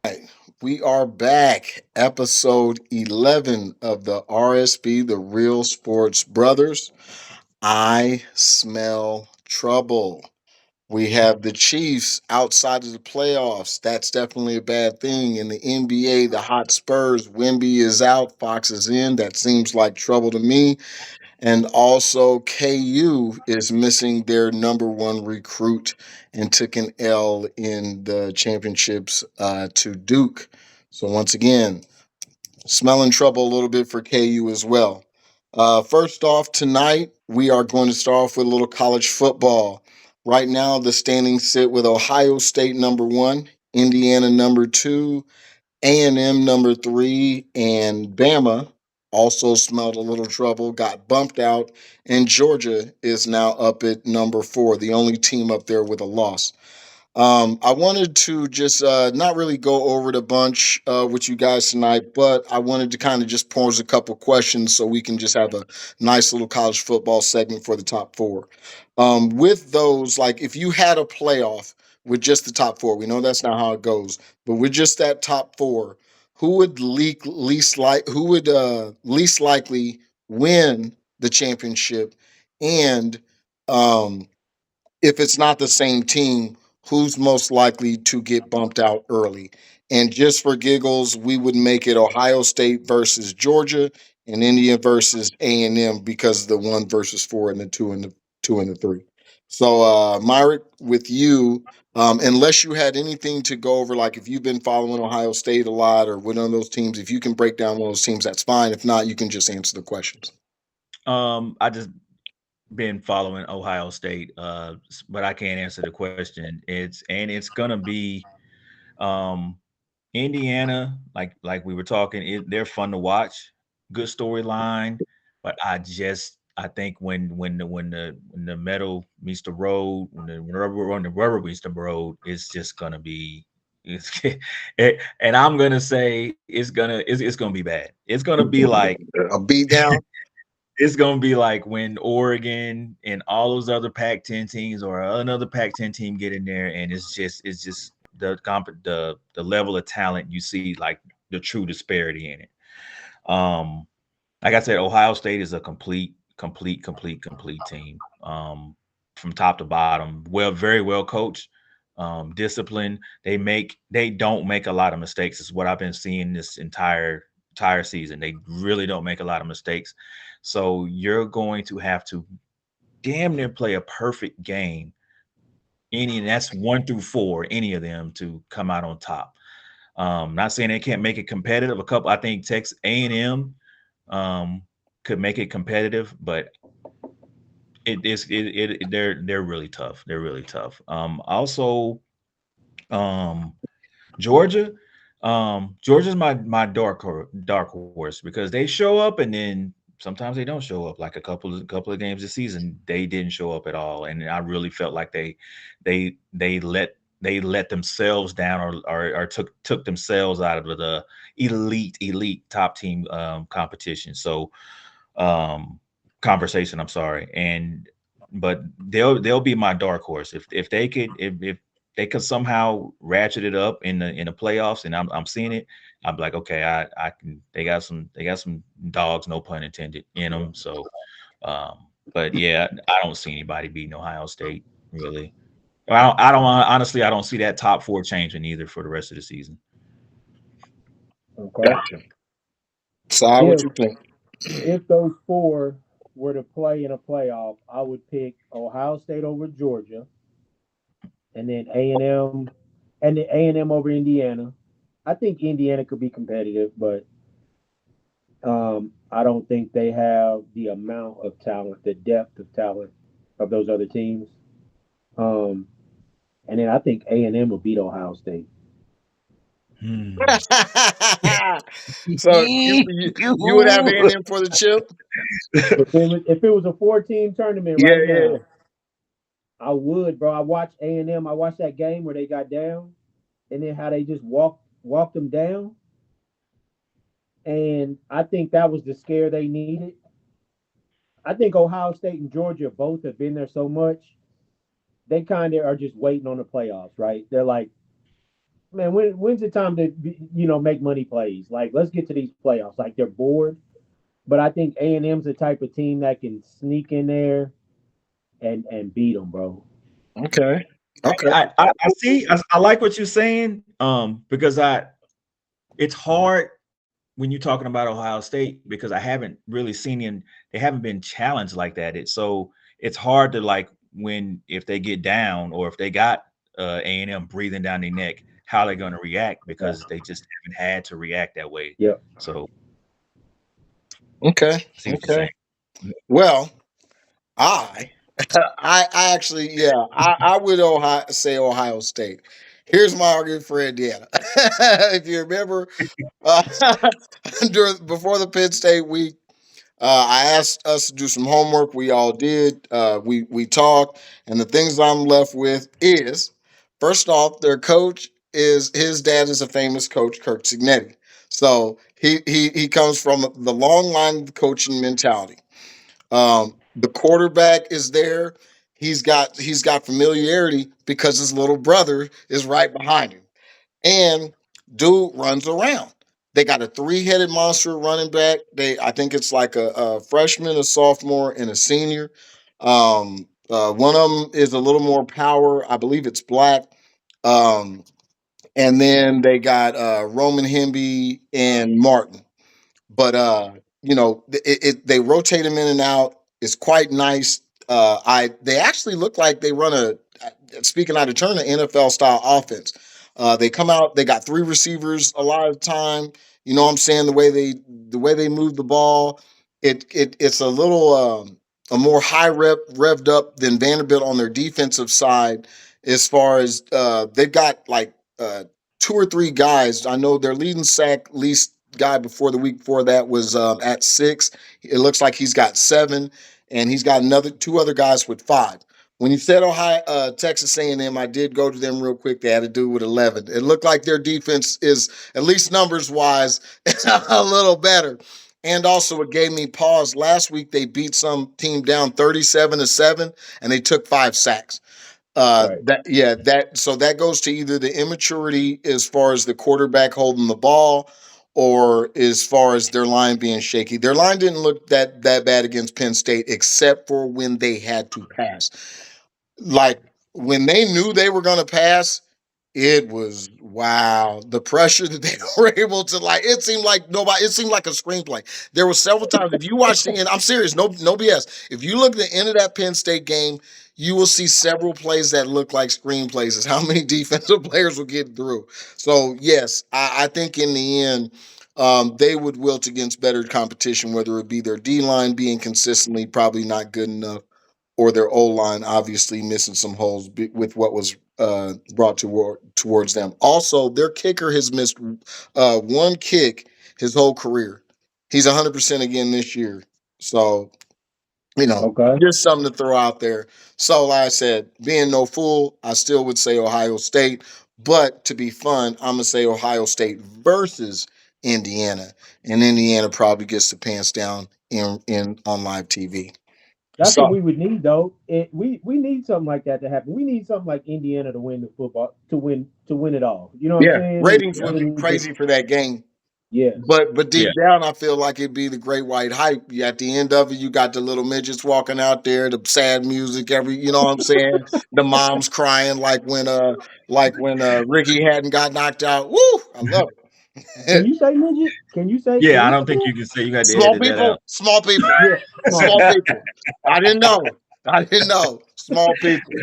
Right. We are back. Episode 11 of the R.S.B, the Real Sports Brothers. I smell trouble. We have the Chiefs outside of the playoffs. That's definitely a bad thing. In the NBA, the hot Spurs, Wemby is out, Fox is in. That seems like trouble to me. And also, KU is missing their number one recruit and took an L in the championships to Duke. So, once again, smelling trouble a little bit for KU as well. First off, tonight, we are going to start off with a little college football. Right now, the standings sit with Ohio State number one, Indiana number two, A&M number three, and Bama also smelled a little trouble, got bumped out, and Georgia is now up at number four, the only team up there with a loss. I wanted to just not really go over the bunch with you guys tonight, but I wanted to kind of just pose a couple questions so we can just have a nice little college football segment for the top four. With those, like if you had a playoff with just the top four, we know that's not how it goes, but with just that top four, who would least likely win the championship, and um, if it's not the same team, who's most likely to get bumped out early? And just for giggles, we would make it Ohio State versus Georgia and India versus A&M because of the one versus four and the two and the three. So, Myrick, with you, unless you had anything to go over, like if you've been following Ohio State a lot or one of those teams, if you can break down one of those teams, that's fine. If not, you can just answer the questions. I just been following Ohio State, but I can't answer the question. It's gonna be um, Indiana, like we were talking. They're fun to watch, good storyline, but I think when the metal meets the road, when the rubber meets the road, it's just gonna be. It's, and I'm gonna say it's gonna be bad. It's gonna be like A beat down. it's gonna be like when Oregon and all those other Pac-10 teams or another Pac-10 team get in there, and it's just the level of talent you see, like the true disparity in it. Um, like I said, Ohio State is a complete team, from top to bottom. Well, very well coached, disciplined. They don't make a lot of mistakes. Is what I've been seeing this entire season. They really don't make a lot of mistakes. So you're going to have to damn near play a perfect game. And that's 1 through 4, any of them to come out on top. Not saying they can't make it competitive. I think Texas A&M um, could make it competitive, but they're really tough. They're really tough. Also, um, Georgia, Georgia's my dark horse because they show up and then sometimes they don't show up. Like a couple of games this season, they didn't show up at all, and I really felt like they let themselves down or took themselves out of the elite top team competition. So um conversation, I'm sorry. And but they'll be my dark horse if they could if they could somehow ratchet it up in the playoffs, and I'm seeing it. I'm like, okay, I can. They got some dogs, no pun intended, in them. So, but yeah, I don't see anybody beating Ohio State really. I don't honestly. I don't see that top four changing either for the rest of the season. Okay. Gotcha. So, what If you think? if those four were to play in a playoff, I would pick Ohio State over Georgia, and then A&M, and then A&M over Indiana. I think Indiana could be competitive, but I don't think they have the amount of talent, the depth of talent of those other teams. Um, and then I think A&M will beat Ohio State. Hmm. So you would have A&M for the chip? If it was a 4 team tournament Yeah, right yeah. now, I would, bro. I watched A&M. I watched that game where they got down, and then how they just walked them down. And I think that was the scare they needed. I think Ohio State and Georgia both have been there so much, they kind of are just waiting on the playoffs, right? They're like, man, when's the time to make money plays? Like, let's get to these playoffs. Like, they're bored, but I think A&M's the type of team that can sneak in there and beat them, bro. Okay. Okay. I see. I like what you're saying. Because it's hard when you're talking about Ohio State because I haven't really seen they haven't been challenged like that. It's hard to like when if they get down or if they got A&M breathing down their neck, how they're going to react Yeah. because they just haven't had to react that way. Yeah. So Okay. I see what you're Okay. saying. Well, I I actually, yeah, I would say Ohio State. Here's my argument for Indiana. If you remember, uh, before the Penn State week, I asked us to do some homework. We all did. We talked, and the things I'm left with is first off, their coach is his dad is a famous coach, Kirk Cignetti. So he comes from the long line of coaching mentality. The quarterback is there. He's got familiarity because his little brother is right behind him, and dude runs around. They got a three-headed monster running back. I think it's like a freshman, a sophomore, and a senior. One of them is a little more power. I believe it's black. Um, and then they got Roman Hemby and Martin. But they rotate him in and out. It's quite nice. I They actually look like they run speaking out of turn, an NFL style offense. They come out. They got three receivers a lot of the time. You know what I'm saying? The way they move the ball, it's a little a more high revved up than Vanderbilt on their defensive side. As far as they've got like two or three guys. I know their leading sack least guy before the week before that was at 6. It looks like he's got 7, and he's got two other guys with 5. When you said Ohio, Texas A&M, I did go to them real quick. They had to do with 11. It looked like their defense is, at least numbers wise, a little better. And also, it gave me pause. Last week, they beat some team down 37-7, and they took 5 sacks. Right. That goes to either the immaturity as far as the quarterback holding the ball, or as far as their line being shaky. Their line didn't look that bad against Penn State, except for when they had to pass. Like when they knew they were going to pass, it was wow. The pressure that they were able to, like, it seemed like nobody. It seemed like a screenplay. There were several times. If you watch the end, I'm serious. No BS. If you look at the end of that Penn State game, you will see several plays that look like screenplays. Is how many defensive players will get through. So yes, I think in the end, they would wilt against better competition, whether it be their D line being consistently probably not good enough, or their O line obviously missing some holes with what was brought towards them. Also, their kicker has missed one kick his whole career. He's 100% again this year. So, Okay. just something to throw out there. So, like I said, being no fool, I still would say Ohio State. But to be fun, I'm going to say Ohio State versus Indiana. And Indiana probably gets the pants down in on live TV. That's what So, we would need, though. We need something like that to happen. We need something like Indiana to win the football to win it all. You know what I'm yeah, saying? ratings would Rather be than just crazy for that game. yes. But deep Yeah. down, I feel like it'd be the great white hype. At the end of it, you got the little midgets walking out there, the sad music, you know what I'm saying? The moms crying like when Ricky hadn't got knocked out. Woo! I love Can it. you say midget? Can you say? Yeah, Can I we don't say think that? you can say you got to Small edit that out. people, small people, Yeah, small small people. people. I didn't know. I didn't know. Small people.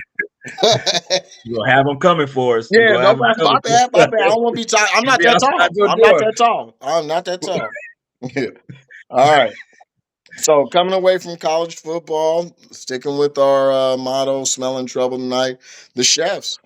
You're gonna have them coming for us. You're Yeah, gonna no, have them my coming for bad, my us. bad. I don't want to be tired. I'm You'll not be that outside tall. your I'm not door. that tall. I'm not that tall. All right. So coming away from college football, sticking with our motto, smelling trouble tonight, the chefs.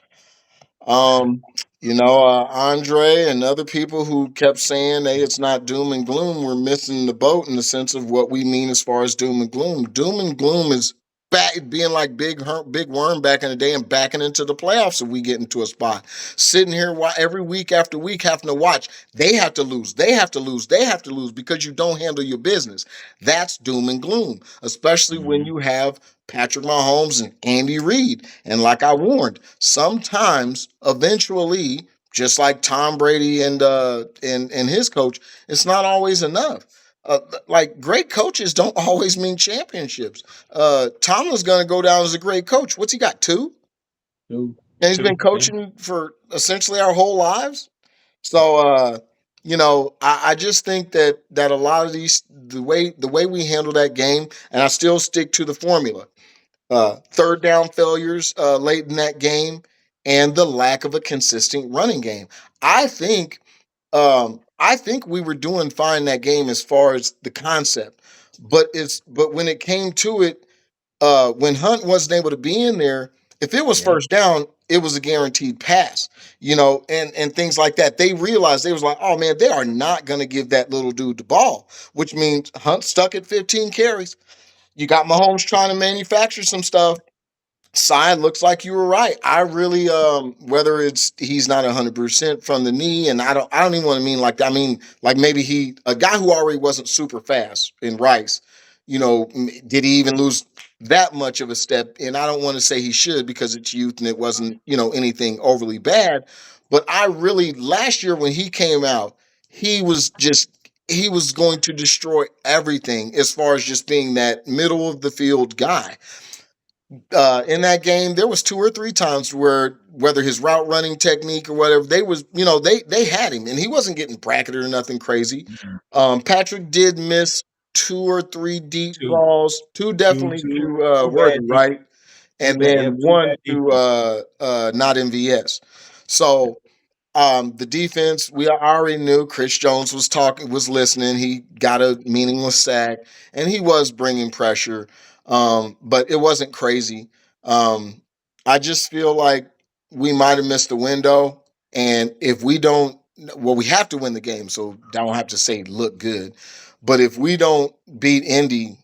Um, Andre and other people who kept saying, "Hey, it's not doom and gloom." We're missing the boat in the sense of what we mean as far as doom and gloom. Doom and gloom is back being like big worm back in the day and backing into the playoffs if we get into a spot. Sitting here every week after week having to watch. They have to lose. They have to lose. They have to lose because you don't handle your business. That's doom and gloom, especially when Mhm. you have Patrick Mahomes and Andy Reid. And like I warned, sometimes, eventually, just like Tom Brady and his coach, it's not always enough. Like great coaches don't always mean championships. Tomlin's going to go down as a great coach. What's he got? Two, Dude, and he's been Two, yeah. coaching for essentially our whole lives. So I just think that a lot of these the way we handle that game, and I still stick to the formula. Third down failures late in that game, and the lack of a consistent running game. I think I think we were doing fine that game as far as the concept, but when it came to it, when Hunt wasn't able to be in there, if it was Yeah. first down, it was a guaranteed pass, and things like that. They realized they was like, oh man, they are not going to give that little dude the ball, which means Hunt stuck at 15 carries. You got Mahomes trying to manufacture some stuff. Side looks like you were right. I really whether it's he's not 100% from the knee, and I don't even want to mean like that. I mean like maybe he a guy who already wasn't super fast in Rice, did he even lose that much of a step? And I don't want to say he should because it's youth and it wasn't, anything overly bad. But I really last year when he came out, he was going to destroy everything as far as just being that middle of the field guy. In that game, there was two or three times where whether his route running technique or whatever, they had him and he wasn't getting bracketed or nothing crazy. Mhm. Patrick did miss two or three deep Two, balls, two two, definitely two, to two Worthy, bad right, defense. Two and bad, then yeah, two one bad to defense. not MVS. So the defense, we already knew Chris Jones was listening. He got a meaningless sack, and he was bringing pressure, but it wasn't crazy. Um, I just feel like we might have missed the window, and if we don't, well, we have to win the game, so I don't have to say look good. But if we don't beat Indy,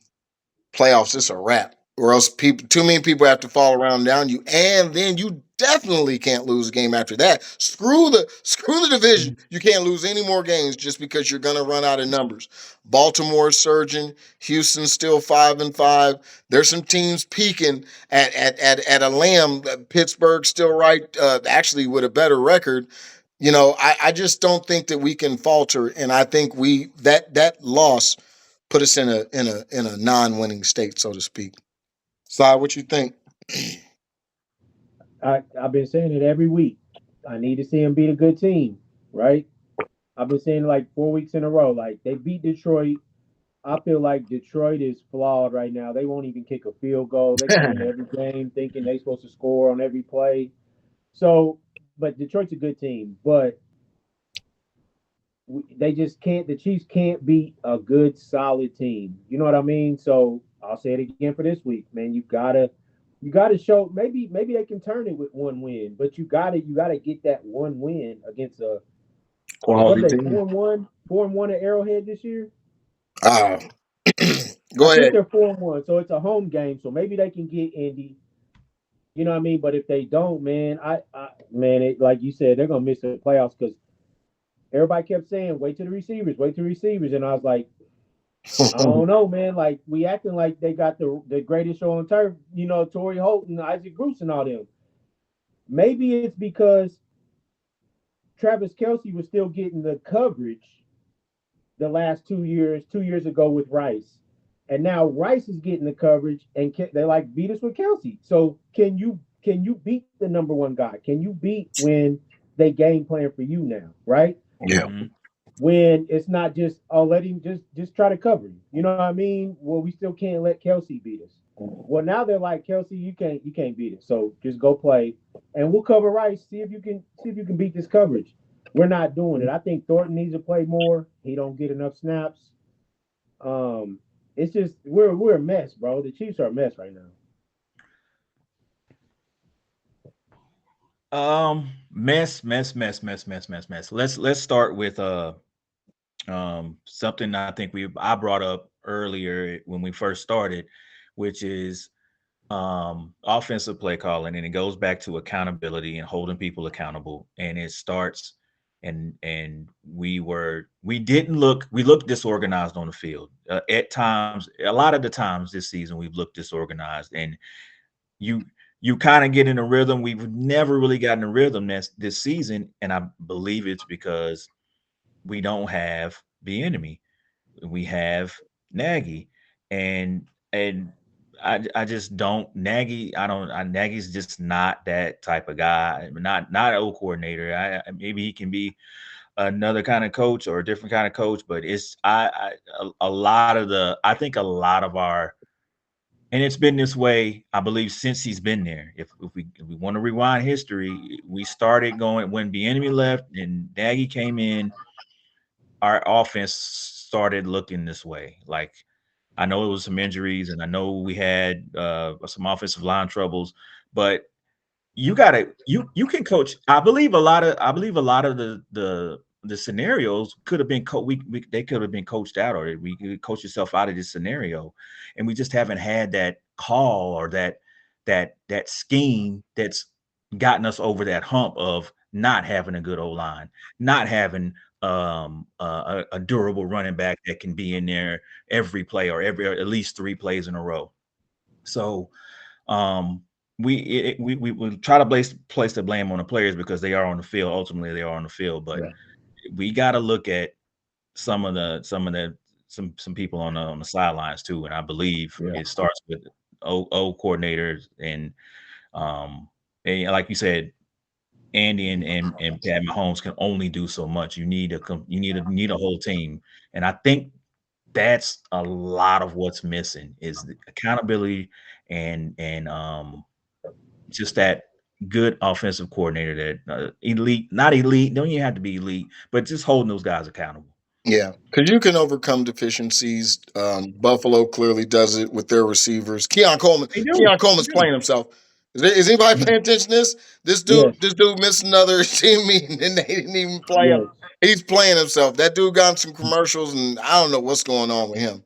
playoffs, it's a wrap. Or else too many people have to fall around down you, and then you definitely can't lose a game after that. Screw the division. You can't lose any more games just because you're gonna run out of numbers. Baltimore's surging, Houston's still 5-5. There's some teams peaking at a lamb. Pittsburgh still right, actually with a better record. I just don't think that we can falter, and I think that loss put us in a non-winning state, so to speak. Si, what you think? I've been saying it every week. I need to see them beat a good team, right? I've been saying like 4 weeks in a row. Like they beat Detroit. I feel like Detroit is flawed right now. They won't even kick a field goal. They come into every game thinking they're supposed to score on every play. So, but Detroit's a good team. But they just can't. The Chiefs can't beat a good, solid team. You know what I mean? So I'll say it again for this week, man. You gotta show. Maybe they can turn it with one win, but you gotta get that one win against a what are Quality they team. 4-1, 4-1 at Arrowhead this year? Uh, I go think ahead. they're 4-1, so it's a home game. So maybe they can get Indy. You know what I mean? But if they don't, man, man, like you said, they're gonna miss the playoffs because everybody kept saying, wait to the receivers," and I was like, I don't know, man. Like we acting like they got the greatest show on turf. Torrey Holt and Isaac Bruce and all them. Maybe it's because Travis Kelsey was still getting the coverage the last 2 years, 2 years ago with Rice, and now Rice is getting the coverage, and they like beat us with Kelsey. So can you beat the number one guy? Can you beat when they game plan for you now, right? Yeah. Mhm. When it's not just let him just try to cover him. You know what I mean? Well, we still can't let Kelsey beat us. Well, now they're like Kelsey, you can't beat it. So just go play, and we'll cover Rice. See if you can beat this coverage. We're not doing it. I think Thornton needs to play more. He don't get enough snaps. Um, it's just we're a mess, bro. The Chiefs are a mess right now. Mess. Let's start with something I think I brought up earlier when we first started, which is offensive play calling, and it goes back to accountability and holding people accountable. And it starts, and we looked disorganized on the field at times. A lot of the times this season we've looked disorganized, and you you kind of get in a rhythm. We've never really gotten a rhythm this season, and I believe it's because we don't have the enemy. We have Nagy, and I just don't Nagy. I don't. Nagy's just not that type of guy. Not O coordinator. Maybe he can be another kind of coach or a different kind of coach, but it's a lot of I think a lot of our, and it's been this way, I believe, since he's been there. If we want to rewind history, we started going when the enemy left and Nagy came in, our offense started looking this way. Like, I know it was some injuries and I know we had some offensive line troubles, but you can coach. I believe a lot of the scenarios could have been they could have been coached out, or we could coach yourself out of this scenario, and we just haven't had that call or that scheme that's gotten us over that hump of not having a good O line, not having a durable running back that can be in there every play or every or at least 3 plays in a row. So we try to place the blame on the players because they are on the field. Ultimately, they are on the field, but Yeah. we got to look at some people on the sidelines too. And I believe Yeah. it starts with O coordinators and like you said, Andy and Pat Mahomes can only do so much. You need a whole team, and I think that's a lot of what's missing is the accountability and just that good offensive coordinator that elite, not elite, don't even have to be elite, but just holding those guys accountable. Yeah, because you can overcome deficiencies. Buffalo clearly does it with their receivers. Keon Coleman. They do. Keon They Coleman's do. playing himself. Is anybody paying attention to this? This dude, Yes, this dude missed another team meeting and they didn't even play him. yes, He's playing himself. That dude got in some commercials, and I don't know what's going on with him.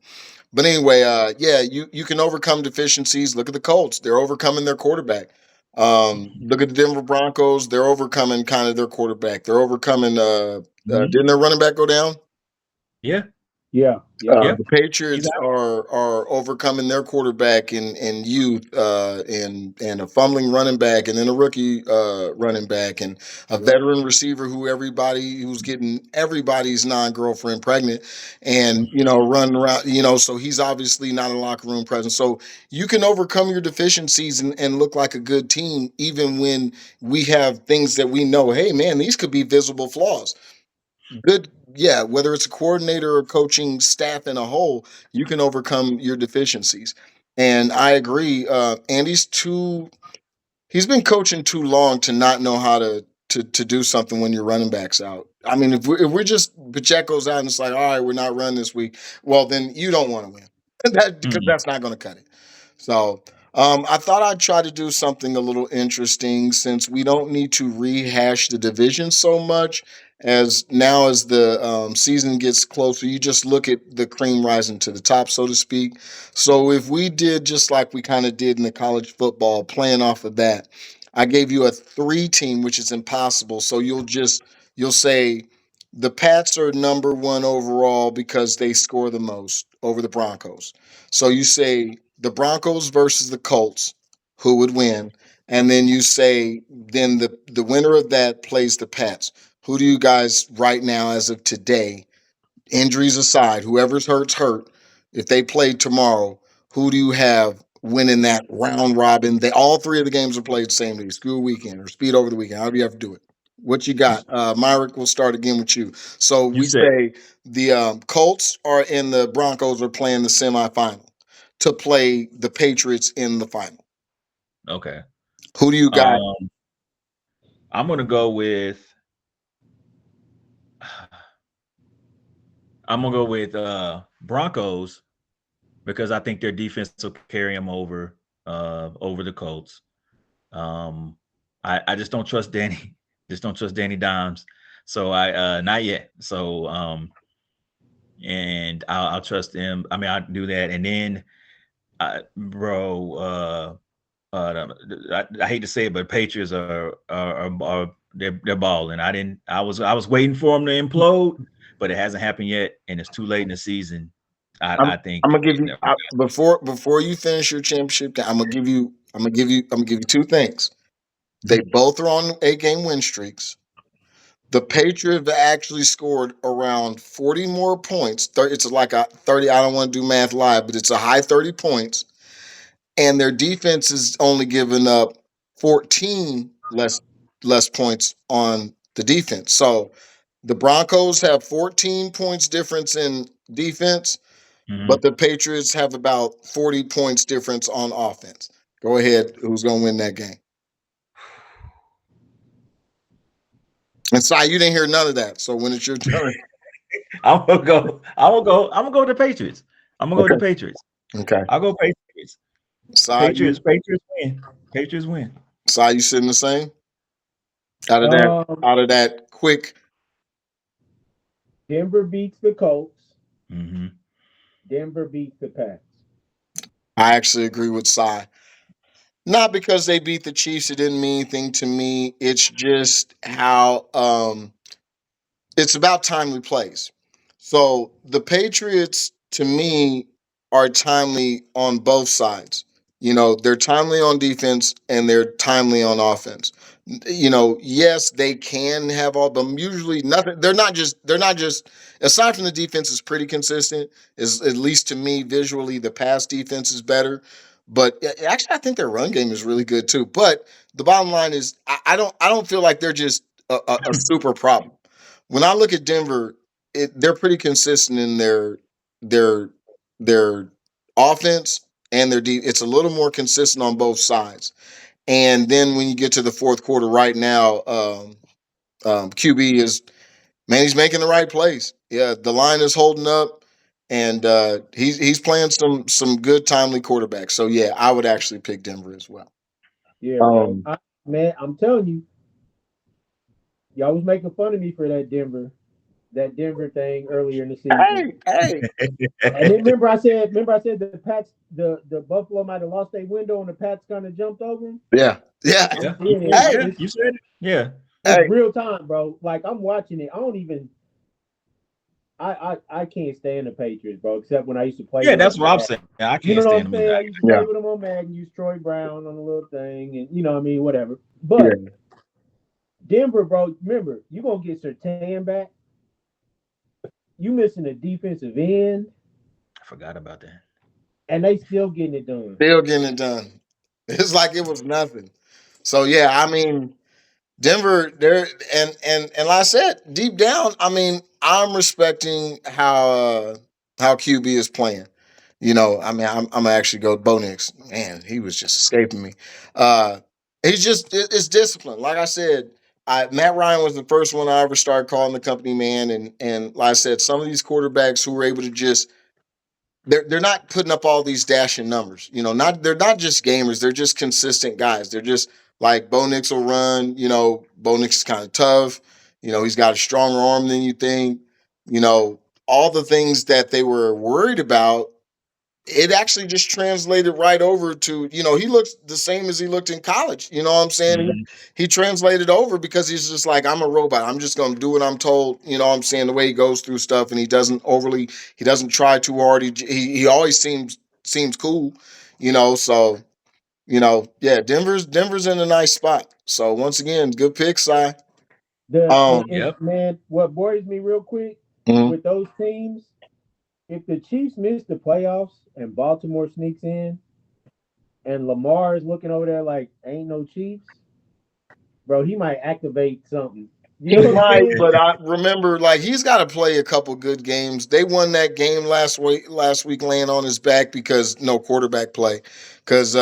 But anyway, yeah, you can overcome deficiencies. Look at the Colts; they're overcoming their quarterback. Look at the Denver Broncos; they're overcoming kind of their quarterback. They're overcoming. Mhm. Didn't their running back go down? Yeah. yeah, yeah, Yeah. The He's Patriots out. are overcoming their quarterback in youth and a fumbling running back and then a rookie running back and a yeah. veteran receiver who's getting everybody's non-girlfriend pregnant and running around, so he's obviously not a locker room presence. So you can overcome your deficiencies and look like a good team even when we have things that we know, hey man, these could be visible flaws. Good, yeah, whether it's a coordinator or coaching staff in a whole, you can overcome your deficiencies. And I agree, Andy's too he's been coaching too long to not know how to do something when your running back's out. I mean, if we're just Pacheco's out and it's like, all right, we're not running this week, well then you don't want to win. Because Mhm. that's not going to cut it. So I thought I'd try to do something a little interesting since we don't need to rehash the division so much. As now, as the season gets closer, you just look at the cream rising to the top, so to speak. So, if we did just like we kind of did in the college football, playing off of that, I gave you a 3 team, which is impossible. So, you'll say the Pats are number one overall because they score the most over the Broncos. So you say the Broncos versus the Colts, who would win? And then you say then the winner of that plays the Pats. Who do you guys right now, as of today, injuries aside, whoever's hurt, if they play tomorrow, who do you have winning that round robin? They all 3 of the games are played the same day, school weekend or speed over the weekend. How do you have to do it? What you got? Myrick, we'll start again with you. So You we said say the Colts are and the Broncos are playing the semifinal to play the Patriots in the final. okay. Who do you got? Um, I'm gonna go with Broncos because I think their defense will carry them over the Colts. Um, I just don't trust Danny. Just don't trust Danny Dimes. So I not yet. So and I'll trust him. I mean, I do that, and then bro, I hate to say it, but Patriots are they're balling. I was waiting for them to implode, but it hasn't happened yet, and it's too late in the season. I'm I think I'm gonna give it's you never. before you finish your championship. I'm gonna give you. I'm gonna give you two things. They both are on 8-game win streaks. The Patriots actually scored around 40 more points. It's like a 30. I don't want to do math live, but it's a high 30 points. And their defense is only giving up 14 less points on the defense. So the Broncos have 14 points difference in defense, Mhm. but the Patriots have about 40 points difference on offense. Go ahead. Who's going to win that game? And Si, you didn't hear none of that. So when it's your turn. I'm gonna go. I'm gonna go. I'm gonna go with the Patriots. I'm gonna go with Okay. the Patriots. Okay. I'll go Patriots. Si, Patriots. Patriots win. Patriots win. you sitting the same? Out of that, Um, out of that quick. Denver beats the Colts. Mm-hmm. Denver beats the Pats. I actually agree with Si. Not because they beat the Chiefs, it didn't mean anything to me. It's just how it's about timely plays. So the Patriots, to me, are timely on both sides. They're timely on defense and they're timely on offense. Yes, they can have all, but usually nothing. They're not just. Aside from the defense, is pretty consistent. Is at least to me visually, the pass defense is better. But actually, I think their run game is really good too. But the bottom line is, I don't feel like they're just a super problem. When I look at Denver, they're pretty consistent in their their offense and their it's a little more consistent on both sides. And then when you get to the fourth quarter, right now, QB is he's making the right plays. Yeah, the line is holding up, and he's playing some good timely quarterbacks. So yeah, I would actually pick Denver as well. Yeah, bro. Um, Man, I'm telling you, y'all was making fun of me for that Denver thing earlier in the season. hey, And then remember I said the Pats, the Buffalo might have lost their window and the Pats kind of jumped over them. yeah, yeah, I'm Yeah. seeing it. hey, You said it. Yeah. It's hey, real time, bro. Like I'm watching it. I don't even. I can't stand the Patriots, bro. Except when I used to play Yeah. with That's them what on I'm Madden. saying. I You can't know what stand I'm them either. saying? I used to yeah, play with them on Madden. Use Troy Brown on a little thing, and you know what I mean, whatever. yeah. But Denver, bro. Remember, you gonna get Sertan back. You missing a defensive end, I forgot about that. and they still getting it done. Still getting it done. It's like it was nothing. So yeah, I mean, Denver, there and like I said, deep down, I mean, I'm respecting how QB is playing. I mean, I'm gonna actually go Bo Nix. Man, he was just escaping me. Uh, he's just it's discipline. Like I said, Matt Ryan was the first one I ever started calling the company man, and like I said, some of these quarterbacks who were able to just they're not putting up all these dashing numbers. They're not just gamers. They're just consistent guys. They're just like Bo Nix will run. Bo Nix is kind of tough. He's got a stronger arm than you think. All the things that they were worried about, it actually just translated right over to, he looks the same as he looked in college. You know what I'm saying? Mhm. He translated over because he's just like, I'm a robot. I'm just going to do what I'm told. You know what I'm saying? The way he goes through stuff, and he doesn't try too hard. He always seems cool, so, yeah, Denver's in a nice spot. So once again, good pick, Si. The and Yep. man, what worries me real quick Mhm. with those teams, if the Chiefs miss the playoffs and Baltimore sneaks in, and Lamar is looking over there like ain't no Chiefs, bro, he might activate something. You He know what I'm might, saying? but I remember like he's got to play a couple good games. They won that game last week laying on his back because no quarterback play. Because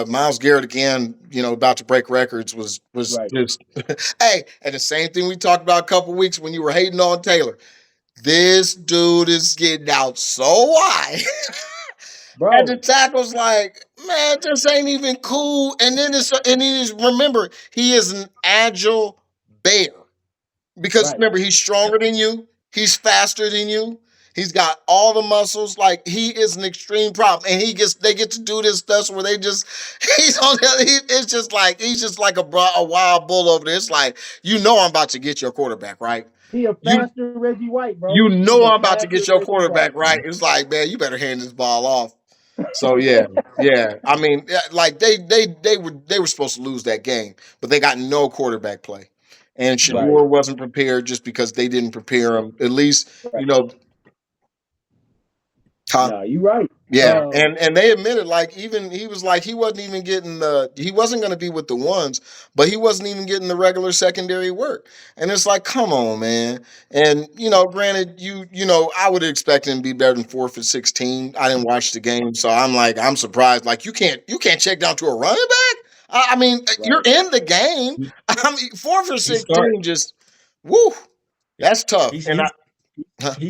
Miles Garrett again, about to break records was Right. just hey, and the same thing we talked about a couple weeks when you were hating on Taylor. This dude is getting out so wide. And the Bro, tackle's like, man, this ain't even cool. Remember, he is an agile bear. Because right. remember, he's stronger than you. He's faster than you. He's got all the muscles. Like he is an extreme problem, and they get to do this stuff where they just it's just like he's just like a wild bull over there. It's like I'm about to get your quarterback right. He a You faster Reggie White, you bro. He know a I'm about to faster get your Reggie White. quarterback right. It's like, man, you better hand this ball off. So yeah, yeah. I mean, yeah, like they were supposed to lose that game, but they got no quarterback play, and Mm. Right, Shador wasn't prepared just because they didn't prepare him. At least right. you know, huh? No, you right. Yeah, Um, and they admitted like even he was like he wasn't even getting he wasn't going to be with the ones, but he wasn't even getting the regular secondary work. And it's like, come on, man. And granted, I would expect him to be better than 4 for 16. I didn't watch the game, so I'm like I'm surprised. Like you can't check down to a running back. I mean, you're right. in the game. He, I mean, four for he start. sixteen, just woo. That's tough. He's And he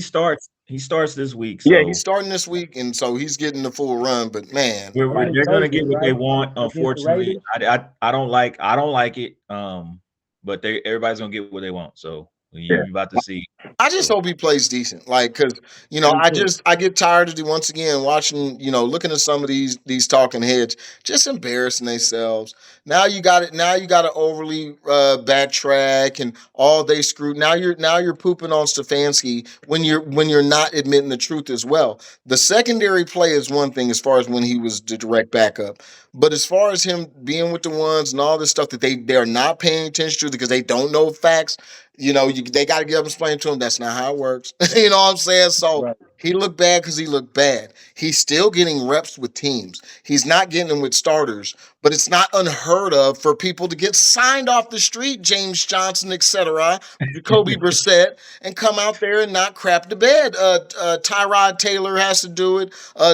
he starts this week, yeah, he's so starting this week, and so he's getting the full run. But man, Against they're gonna Thursday, get what they right? want. Against the Unfortunately, Raiders. I don't like it. But everybody's gonna get what they want. So you about to see. I just So hope he plays decent. Like, cause Me too. I get tired of once again watching, looking at some of these talking heads just embarrassing themselves. Now you got it. Now you got to overly backtrack and all they screwed. Now you're pooping on Stefanski when you're not admitting the truth as well. The secondary play is one thing as far as when he was the direct backup, but as far as him being with the ones and all this stuff that they're not paying attention to because they don't know facts. They got to get up and explain to him that's not how it works. You know what I'm saying? So Right. he looked bad because he looked bad. He's still getting reps with teams. He's not getting them with starters, but it's not unheard of for people to get signed off the street, James Johnson, etc., Jacoby Brissett, and come out there and not crap the bed. Tyrod Taylor has to do it.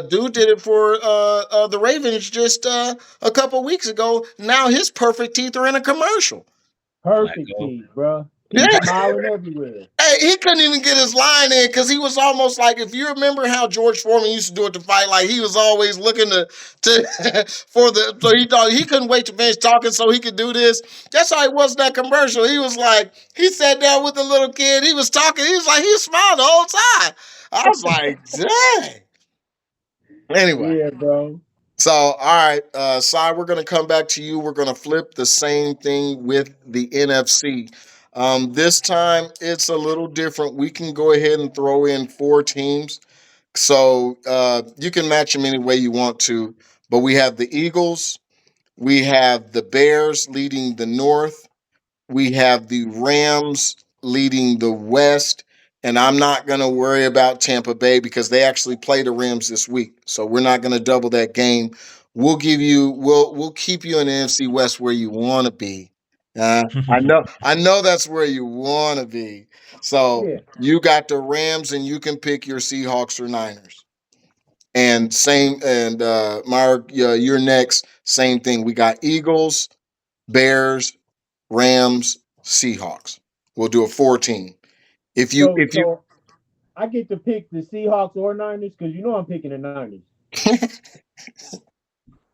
Dude did it for the Ravens just a couple weeks ago. Now his perfect teeth are in a commercial. Perfect Flacco. teeth, bro. He's Yeah. smiling everywhere. Hey, he couldn't even get his line in because he was almost like if you remember how George Foreman used to do it to fight, like he was always looking to for the so he thought he couldn't wait to finish talking so he could do this. That's how he was in that commercial. He was like he sat down with the little kid. He was talking. He was like he smiled the whole time. I was like, dang. Anyway. Yeah, bro. So, all right, Cy, we're going to come back to you. We're going to flip the same thing with the NFC. This time, it's a little different. We can go ahead and throw in four teams. So you can match them any way you want to. But we have the Eagles, we have the Bears leading the North, we have the Rams leading the West, and I'm not going to worry about Tampa Bay because they actually play the Rams this week. So we're not going to double that game. We'll keep you in the NFC West where you want to be. I know that's where you want to be. So Yeah. you got the Rams and you can pick your Seahawks or Niners. And same and Mark, you're next. Same thing. We got Eagles, Bears, Rams, Seahawks. We'll do a 14. If you So if you so I get to pick the Seahawks or Niners because you know I'm picking the Niners.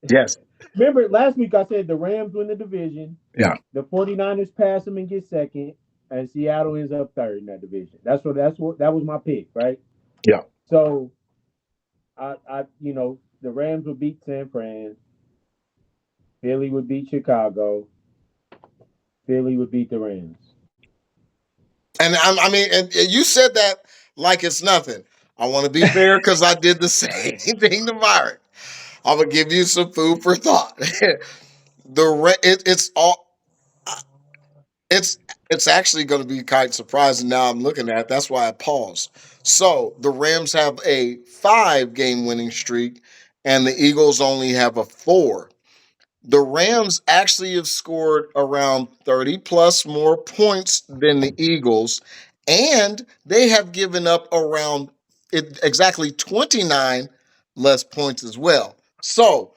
yes. Remember last week I said the Rams win the division, Yeah. the 49ers pass them and get second, and Seattle ends up third in that division. That's what that was my pick, right? Yeah. So I the Rams would beat San Fran, Philly would beat Chicago, Philly would beat the Rams. And I mean, and you said that like it's nothing. I want to be fair because I did the same thing to Myron. I'm gonna give you some food for thought. It's all it's it's actually going to be quite surprising now I'm looking at it. That's why I paused. So the Rams have a 5 game winning streak and the Eagles only have a 4. The Rams actually have scored around 30 plus more points than the Eagles, and they have given up around exactly 29 less points as well. So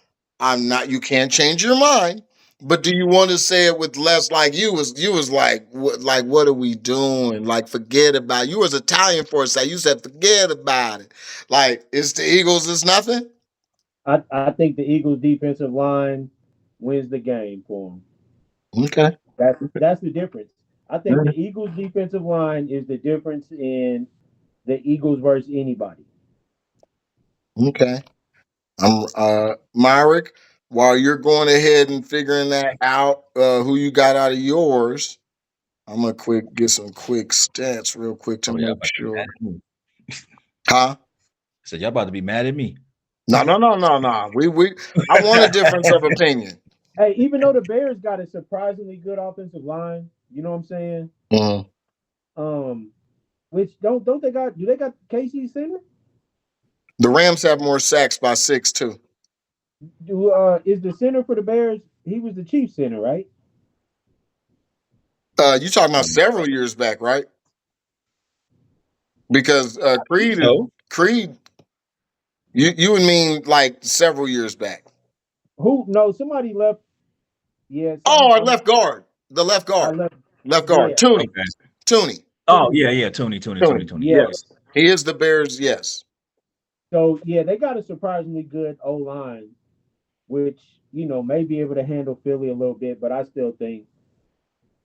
you can't change your mind. But do you want to say it with less like you was what are we doing? Like forget about it. You was Italian for a second. You said forget about it. Like it's the Eagles is nothing? I think the Eagles defensive line wins the game for them. Okay. That's the difference. I think the Eagles defensive line is the difference in the Eagles versus anybody. Okay. I'm Myrick, while you're going ahead and figuring that out, who you got out of yours, I'm gonna quick get some quick stats real quick to Oh, y'all make about to be mad sure. at me. Huh? So y'all about to be mad at me. No, no, no, no, no. I want a difference of opinion. Hey, even though the Bears got a surprisingly good offensive line, you know what I'm saying? Mhm. Um, which don't they got? Do they got KC Center? The Rams have more sacks by 6 too. Do is the center for the Bears? He was the chief center, right? You talking about several years back, right? Because Creed is So Creed. You would mean like several years back. Who? No, somebody left. Yeah, so Oh, our left guard, the left I guard, left. left guard, Yeah, Tooney, okay. Tooney, Oh Tony. yeah, yeah. Tony. Tooney. Yes. Yes, he is the Bears. Yes, So yeah, they got a surprisingly good O line, which may be able to handle Philly a little bit, but I still think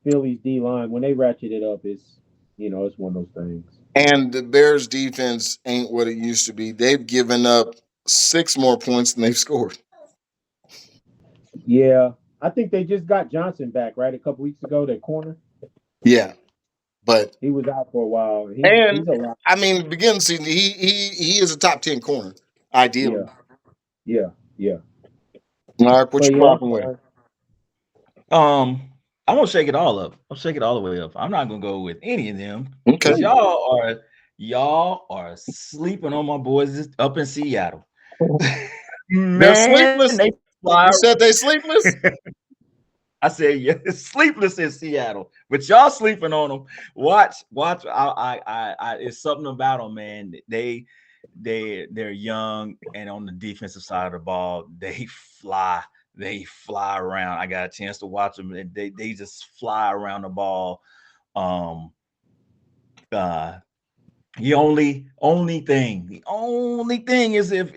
Philly's D line when they ratchet it up, it's one of those things. and the Bears defense ain't what it used to be. They've given up 6 more points than they've scored. Yeah, I think they just got Johnson back right a couple weeks ago. That corner, Yeah, but he was out for a while. He's and a lot. I mean, begin season, he is a top 10 corner, Yeah, ideally. yeah, yeah. Mark, what But you yeah, rocking with? Um, I'm gonna shake it all up. I'll shake it all the way up. I'm not gonna go with any of them Okay, because y'all are sleeping on my boys up in Seattle. they're Man, sleepless. they fly. You said they sleepless. I said, yeah, sleepless in Seattle, but y'all sleeping on them. Watch. It's something about them, man. They're young, and on the defensive side of the ball, they fly. They fly around. I got a chance to watch them, and they just fly around the ball. Um, uh, the only thing is if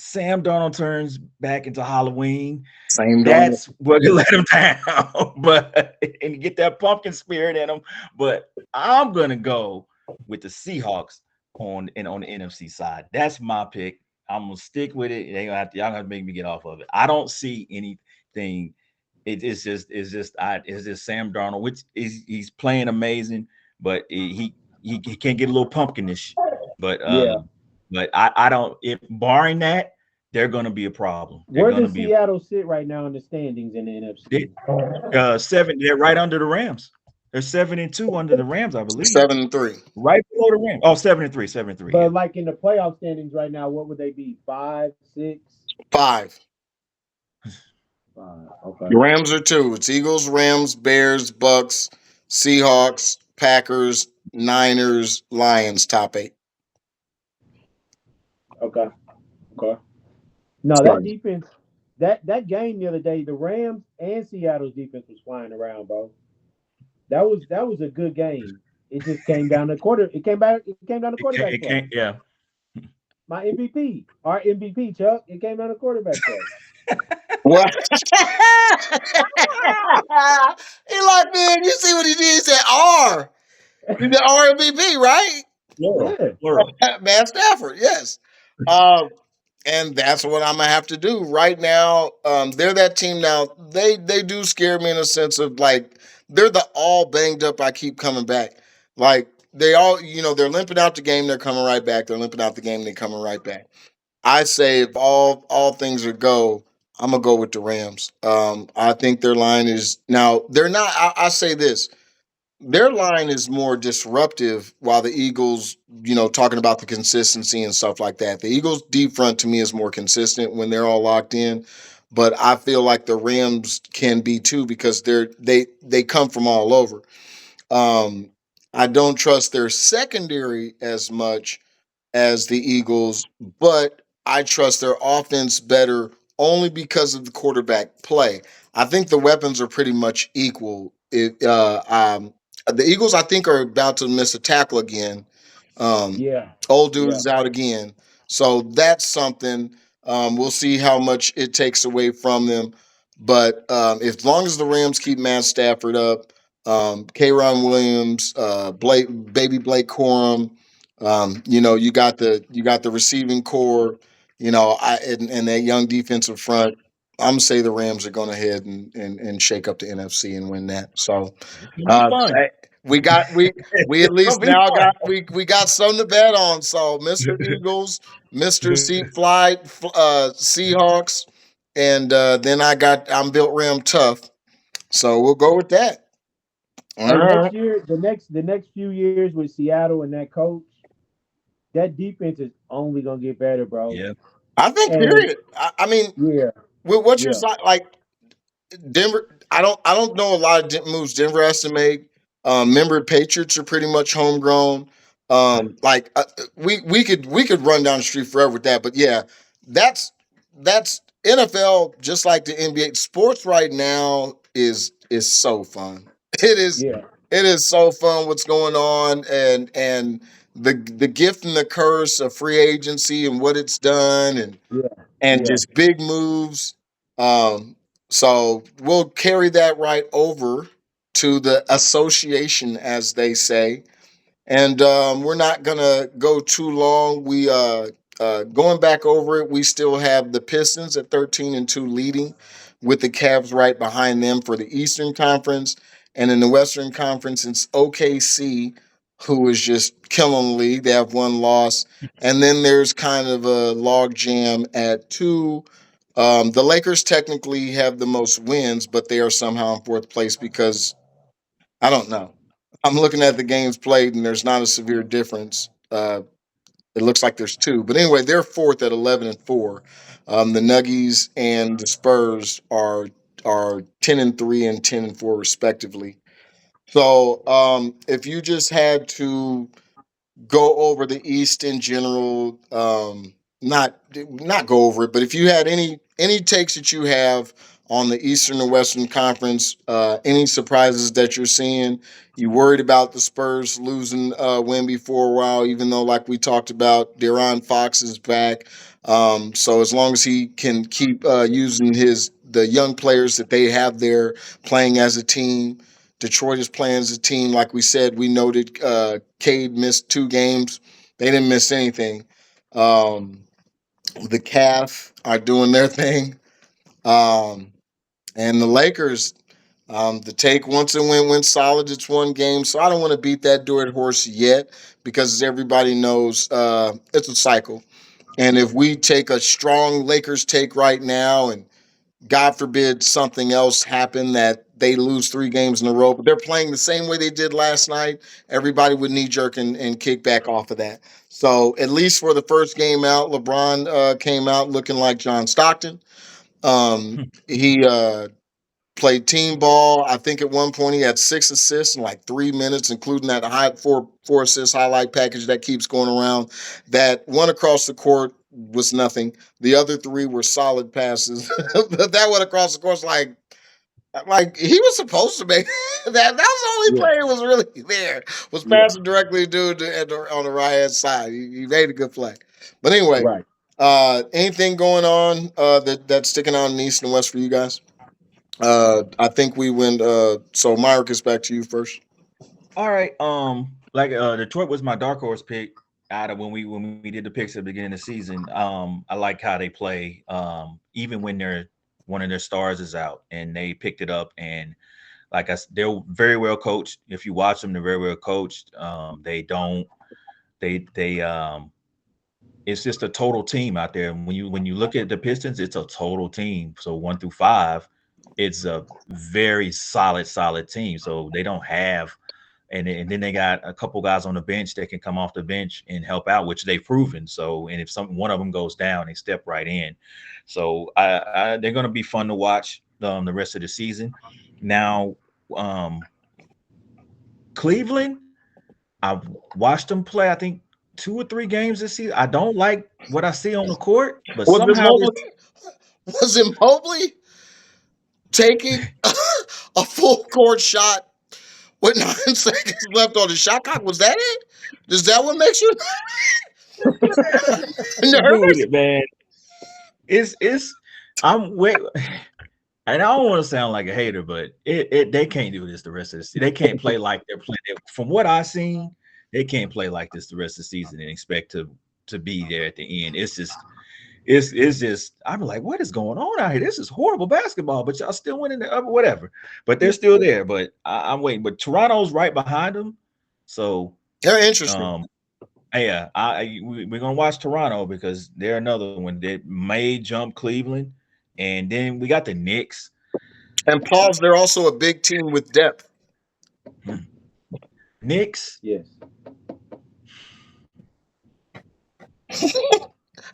Sam Darnold turns back into Halloween, Same darn. that's what can let him down. But and get that pumpkin spirit in him. But I'm gonna go with the Seahawks on the NFC side. That's my pick. I'm gonna stick with it. Y'all gonna have to make me get off of it. I don't see anything. It's just Sam Darnold, which is he's playing amazing, but he can't get a little pumpkinish. But yeah. I don't. If barring that, they're gonna be a problem. They're Where gonna does be Seattle sit right now in the standings in the they, NFC? 7. They're right under the Rams. They're 7-2 under the Rams, I believe. 7-3. Right below the Rams. Oh, 7-3, 7-3. Yeah. But like in the playoff standings right now, what would they be? 5, 6, 5. 5. Okay. The Rams are 2. It's Eagles, Rams, Bears, Bucks, Seahawks, Packers, Niners, Lions. Top 8. Okay. Okay. No, that Sorry. defense, that game the other day, the Rams and Seattle's defense was flying around, bro. That was a good game. It just came down to quarter. It came back. It came down to It can't. quarterback It play. can't. Yeah. My MVP, our MVP, Chuck. It came down to quarterback play. What? He like, man, you see what he did? He said R. He did RMVP, right? Plural. Yeah, Plural. Matt Stafford, yes. Um, and that's what I'm gonna have to do right now. They're that team now. They do scare me in a sense of like they're the all banged up. I keep coming back. Like they all, they're limping out the game. They're coming right back. They're limping out the game. They're coming right back. I say if all things are go, I'm gonna go with the Rams. I think their line is now. They're not. I say this. Their line is more disruptive, while the Eagles, talking about the consistency and stuff like that. The Eagles' deep front to me is more consistent when they're all locked in, but I feel like the Rams can be too because they come from all over. Um, I don't trust their secondary as much as the Eagles, but I trust their offense better only because of the quarterback play. I think the weapons are pretty much equal. The Eagles, I think, are about to miss a tackle again. yeah, Old dude yeah. is out again, so that's something. We'll see how much it takes away from them. But as long as the Rams keep Matt Stafford up, K'Ron Williams, Blake Corum, you got the receiving core, and that young defensive front. I'm gonna say the Rams are going to head and shake up the NFC and win that. So, It's gonna be fun. we got we at It's least gonna be now fun. got we got something to bet on. So Mr. Eagles, Mr. Seahawks, and then I'm built rim tough. So we'll go with that. All Hey, right. next year, the next few years with Seattle and that coach, that defense is only gonna get better, bro. Yeah. I think And period. I mean, yeah, what's your yeah, side like? Denver. I don't know a lot of moves Denver has to make. Remember, Patriots are pretty much homegrown. Like we could run down the street forever with that, but yeah, that's NFL. Just like the NBA, sports right now is so fun. It is yeah, it is so fun what's going on, and the gift and the curse of free agency and what it's done, yeah, and yeah, just big moves. Um, so we'll carry that right over to the association, as they say, and we're not gonna go too long. We going back over it. We still have the Pistons at 13-2 leading, with the Cavs right behind them for the Eastern Conference, and in the Western Conference, it's OKC who is just killing the league. They have one loss, and then there's kind of a log jam at two. The Lakers technically have the most wins, but they are somehow in fourth place because I don't know. I'm looking at the games played, and there's not a severe difference. It looks like there's two, but anyway, they're fourth at 11-4. The Nuggies and the Spurs are 10-3 and 10-4 respectively. So if you just had to go over the East in general. Not go over it, but if you had any takes that you have on the Eastern and Western Conference, any surprises that you're seeing, you worried about the Spurs losing Wemby for a while, even though, like we talked about, De'Aaron Fox is back. So as long as he can keep using the young players that they have there playing as a team. Detroit is playing as a team. Like we said, we noted Cade missed 2 games. They didn't miss anything. Um, the Cavs are doing their thing. Um, and the Lakers, the take once it went solid, it's 1 game. So I don't want to beat that dead horse yet because as everybody knows, it's a cycle. And if we take a strong Lakers take right now and God forbid something else happen that they lose 3 games in a row, but they're playing the same way they did last night, everybody would knee jerk and kick back off of that. So at least for the first game out, LeBron came out looking like John Stockton. He played team ball. I think at one point he had 6 assists in like 3 minutes, including that four assist highlight package that keeps going around. That one across the court was nothing. The other three were solid passes. That one across the course, like he was supposed to make that. That was the only yeah. play that was really there. Was Yeah. passing directly to dude on the right hand side. He made a good play. But anyway, Right. anything going on that's sticking out in the East and West for you guys? I think we went. So Myrick, back to you first. All right. Like Detroit was my dark horse pick out of when we did the picks at the beginning of the season. I like how they play. Even when one of their stars is out, and they picked it up, and they're very well coached. If you watch them, they're very well coached. They don't. They It's just a total team out there. When you look at the Pistons, it's a total team. So 1 through 5, it's a very solid team. So they don't have, and then they got a couple guys on the bench that can come off the bench and help out, which they've proven. So, and if one of them goes down, they step right in. So they're going to be fun to watch the rest of the season. Now, um, Cleveland, I've watched them play. I think 2 or 3 games this season. I don't like what I see on the court, but Was it somehow this. Mobley? Was it Mobley taking a full court shot with 9 seconds left on the shot clock? Was that it? Does that what makes you To do with nervous? it, man. It's I'm wait, and I don't want to sound like a hater, but they can't do this the rest of the season. They can't play like they're playing. From what I've seen, they can't play like this the rest of the season and expect to be there at the end. It's just it's just I'm like, what is going on out here? This is horrible basketball, but y'all still winning the upper whatever. But they're still there. But I'm waiting. But Toronto's right behind them, so They're interesting. um, yeah, we're gonna watch Toronto because they're another one that may jump Cleveland, and then we got the Knicks. And Paul's, they're also a big team with depth. Hmm. Knicks, Yes.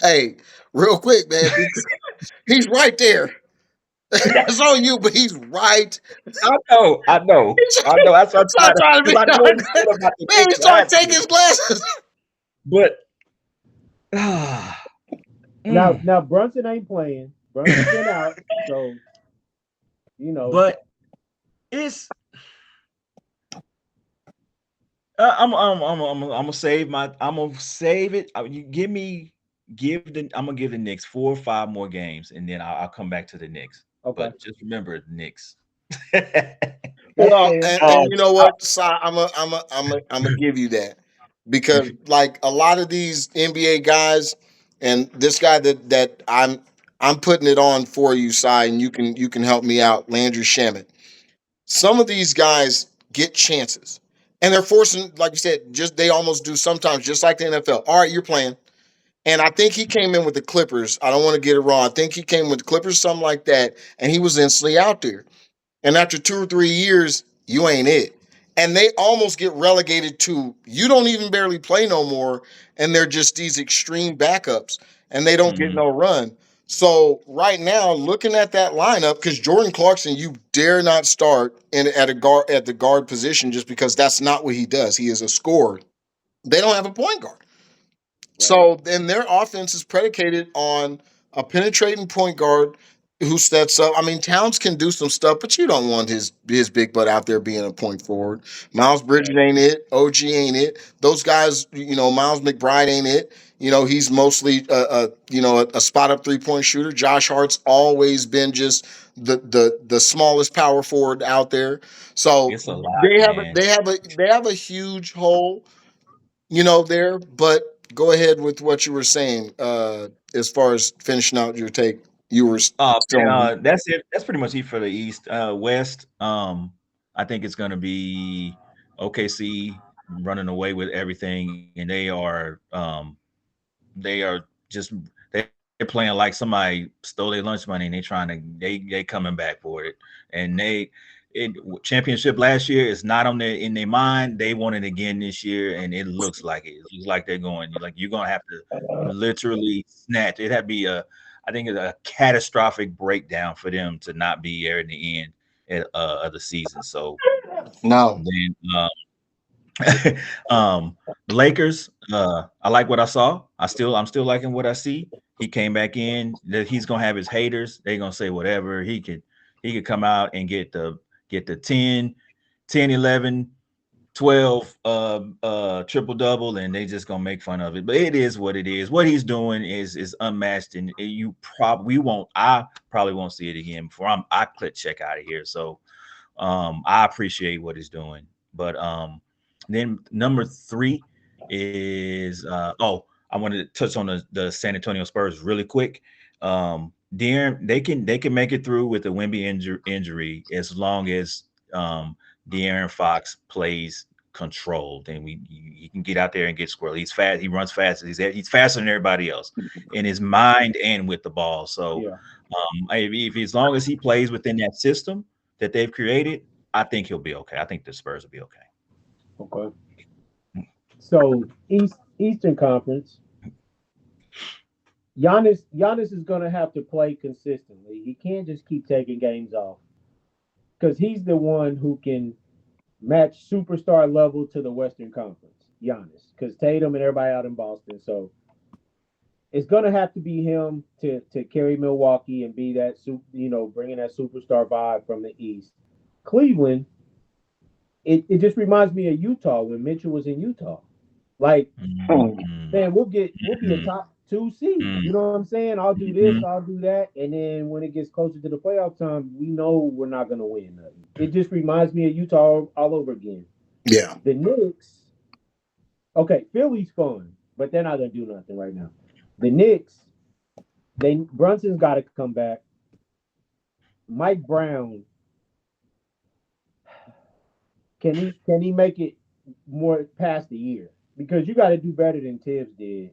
Hey, real quick, man, he's right there. That's on you, but he's right. I know, I know, He's I know. That's what I'm not trying to trying to because be I know you man. said about the He Knicks started last taking year, his glasses. but ah, Now, mm, now Brunson ain't playing. Brunson's been out, so you know. but it's I'm gonna save my. I'm gonna save it. You I'm gonna give the Knicks 4 or 5 more games, and then I'll come back to the Knicks. Okay, But just remember the Knicks. that's Well, fair. and um, you know what, Si, I'm a give you that because like a lot of these NBA guys, and this guy that I'm putting it on for you, Si, and you can help me out, Landry Shamet. Some of these guys get chances, and they're forcing, like you said, just they almost do sometimes, just like the NFL. All right, you're playing. And I think he came in with the Clippers. I don't want to get it wrong. I think he came with the Clippers, something like that, and he was instantly out there. And after 2 or 3 years, you ain't it. And they almost get relegated to you don't even barely play no more. And they're just these extreme backups and they don't get mhm, no run. So right now, looking at that lineup, because Jordan Clarkson, you dare not start at the guard position just because that's not what he does. He is a scorer. They don't have a point guard. Right. So then their offense is predicated on a penetrating point guard who steps up. I mean, Towns can do some stuff, but you don't want his big butt out there being a point forward. Miles Bridges Right. ain't it. OG ain't it. Those guys, Miles McBride ain't it. He's mostly a spot up 3-point shooter. Josh Hart's always been just the smallest power forward out there. So it's a lot, man. they have a huge hole there. But go ahead with what you were saying. As far as finishing out your take, you were still on. That's it. That's pretty much it for the East. West, I think it's going to be OKC running away with everything, and they are just they're playing like somebody stole their lunch money, and they coming back for it, and it championship last year is not on their in their mind. They want it again this year, and it looks like it. It looks like they're going like you're gonna have to literally snatch. It had to be I think it's a catastrophic breakdown for them to not be there in the end of the season. So No. then the Lakers, I like what I saw. I'm still liking what I see. He came back in. That he's gonna have his haters. They're gonna say whatever. He could come out and get the 10, 11, 12 triple double, and they just gonna make fun of it. But it is what it is. What he's doing is unmatched, and you probably won't. I probably won't see it again before I click check out of here. So I appreciate what he's doing. But then number 3 is I wanted to touch on the San Antonio Spurs really quick. De'Aaron, they can make it through with the Wemby injury as long as De'Aaron Fox plays controlled, and he can get out there and get squirrely. He's fast. He runs fast. He's faster than everybody else in his mind and with the ball. So Yeah. if as long as he plays within that system that they've created, I think he'll be okay. I think the Spurs will be okay. Okay. So Eastern Conference, Giannis is gonna have to play consistently. He can't just keep taking games off because he's the one who can match superstar level to the Western Conference. Giannis, because Tatum and everybody out in Boston. So it's gonna have to be him to carry Milwaukee and be that bringing that superstar vibe from the East. Cleveland, it just reminds me of Utah when Mitchell was in Utah. Like, Mhm. man, we'll be a Mhm. top 2 seed. You know what I'm saying? I'll do this, Mhm. I'll do that, and then when it gets closer to the playoff time, we know we're not gonna win nothing. It just reminds me of Utah all over again. Yeah. The Knicks, okay, Philly's fun, but they're not gonna do nothing right now. The Knicks, Brunson's got to come back. Mike Brown, can he make it more past the year? Because you got to do better than Tibbs did,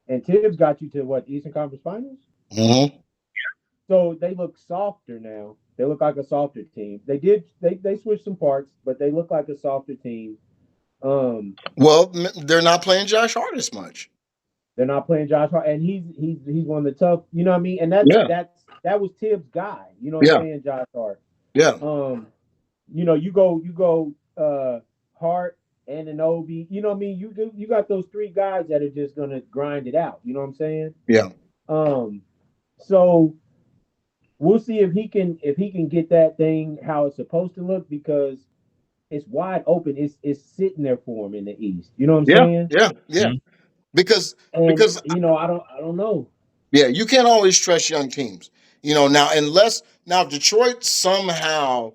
and Tibbs got you to what, Eastern Conference Finals? Mm-hmm. So they look softer now. They look like a softer team. They switched some parts, but they look like a softer team. Um, Well, they're not playing Josh Hart as much. they're not playing Josh Hart, and he's one of the tough. You know what I mean? And Yeah, that was Tibbs' guy. You know what I'm yeah, saying? Josh Hart. yeah, Um, you go Hart and an Obi. You know what I mean? You got those three guys that are just gonna grind it out. You know what I'm saying? yeah, Um, so we'll see if he can get that thing how it's supposed to look, because it's wide open. It's sitting there for him in the East. You know what I'm yeah, saying? yeah, yeah. Because And because I don't know. yeah, you can't always trust young teams. Now unless now Detroit somehow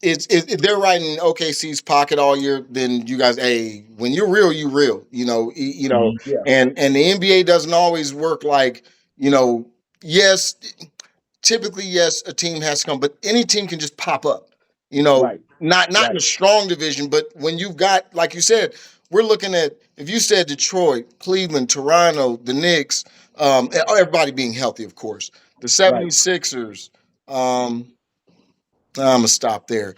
they're right in OKC's pocket all year, then you guys, hey, when you're real, you real. Yeah, And the NBA doesn't always work like, you know, yes, typically, yes, a team has to come, but any team can just pop up. right, Not in a right, strong division, but when you've got, like you said, we're looking at, if you said Detroit, Cleveland, Toronto, the Knicks, everybody being healthy, of course, the right. 76ers, I'm gonna stop there.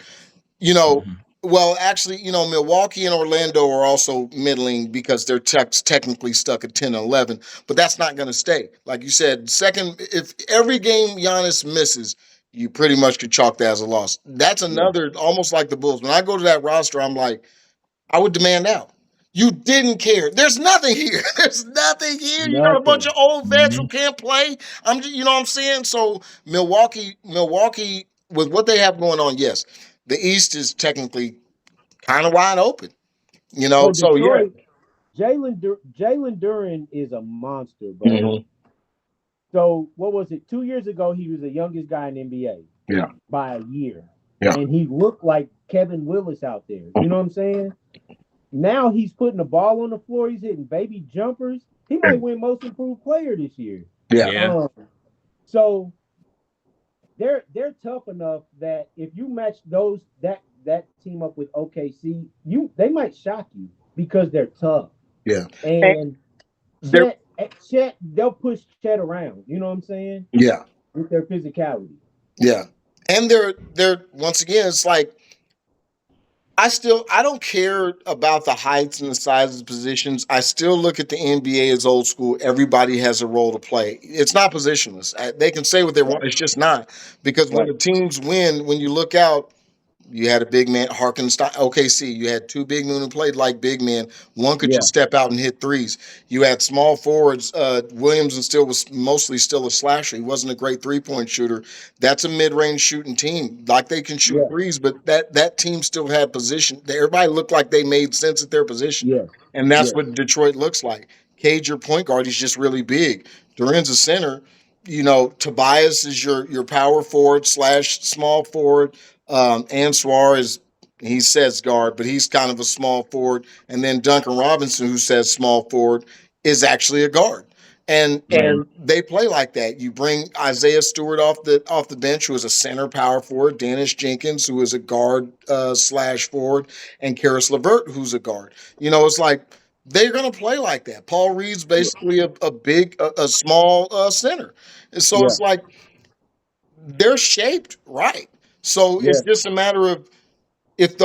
You know, Mhm. well, actually, Milwaukee and Orlando are also middling because they're technically stuck at 10 and 11, but that's not going to stay. Like you said, second, if every game Giannis misses, you pretty much could chalk that as a loss. That's Yeah, another, almost like the Bulls. When I go to that roster, I'm like, I would demand out. You didn't care. There's nothing here. There's nothing here. You got a bunch nothing. of old vets who Mhm. can't play. You know what I'm saying? So Milwaukee, with what they have going on, yes, the East is technically kind of wide open. So So yeah. Detroit, Jalen Duren is a monster, bro. Hmm. So what was it? 2 years ago, he was the youngest guy in the NBA Yeah. by a year, Yeah. and he looked like Kevin Willis out there. You know what I'm saying? Now he's putting the ball on the floor. He's hitting baby jumpers. He might win Most Improved Player this year. Yeah. Yeah. Um, so they're tough enough that if you match that team up with OKC, they might shock you because they're tough. Yeah. And And they're Chet, they'll push Chet around. You know what I'm saying? yeah. With their physicality. Yeah. And they're once again, it's like I don't care about the heights and the size of the positions. I still look at the NBA as old school. Everybody has a role to play. It's not positionless. They can say what they want. Right. It's just not, because when Right. the teams win, when you look out, you had a big man, Harkenstein, OKC. You had two big men who played like big men. One could just Yeah. step out and hit threes. You had small forwards. Williams and still was mostly still a slasher. He wasn't a great 3-point shooter. That's a mid-range shooting team. Like, they can shoot Yeah. threes, but that team still had position. Everybody looked like they made sense at their position, Yes. and that's Yes. what Detroit looks like. Cage, your point guard, he's just really big. Duran's a center. Tobias is your power forward slash small forward. Answar is, he says guard, but he's kind of a small forward. And then Duncan Robinson, who says small forward, is actually a guard. And Right. and they play like that. You bring Isaiah Stewart off the bench, who is a center power forward. Dennis Jenkins, who is a guard slash forward, and Karis LeVert, who's a guard. It's like they're going to play like that. Paul Reed's Yeah. basically a small center. And so Yeah. it's like they're shaped right. So it's Yeah. just a matter of if